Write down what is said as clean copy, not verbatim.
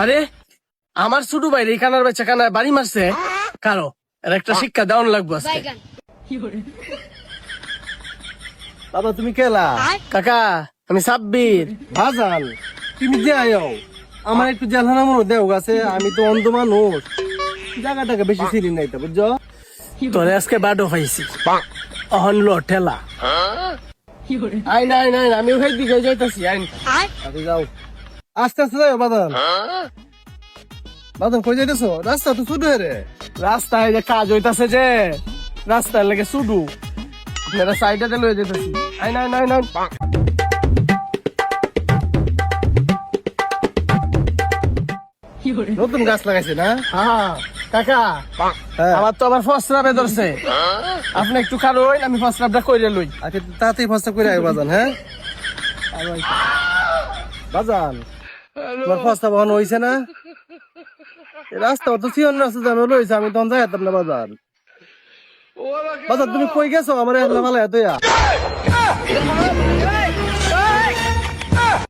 আরে আমার ছোট ভাই এই কানার বাচ্চা কানায় বাড়ি মারছে কারো এর একটা শিক্ষা দেওয়ান লাগবো আজকে। বাবা তুমি কেলা কাকা আমি সাব্বির। বাজান তুমি যে আয়ো আমার একটু জেলখানা মনে দেও গাছে আমি তো অন্ধ মানুষ জায়গাটাকে বেশি চিনি নাই তো বুঝছো তোরে আজকে বাডো খাইছি অহন লো ঠেলা আই নাই নাই আমি ওই দিকে যাইতাছি আইন আচ্ছা যাও আস্তে আস্তে যাও বাজান বাজান কই যাইতেছো রাস্তা তো ছোট রে রাস্তায় যে কাজ হইতাছে যে রাস্তার লেগে শুধু আপনারা সাইডে লয়ে যেতেছি আই নাই নাই নাই নতুন গাছ লাগাইছে না হ্যাঁ কাকা হ্যাঁ। আমার তো আবার ফসরাবে ধরছে আপনি একটু খারোই আমি ফসরাবটা কইরে লই। আচ্ছা তাড়াতাড়ি ফসটা করে আয় বাজান হ্যাঁ বাজান তোমার ফসটা বহন হইছে না এই রাস্তা তো সিয়ন রাস্তা জানো লইছে আমি তখন যাইতাম না বাজার বাজার তুমি কই গেছো আমার একলা ভালো এতয়া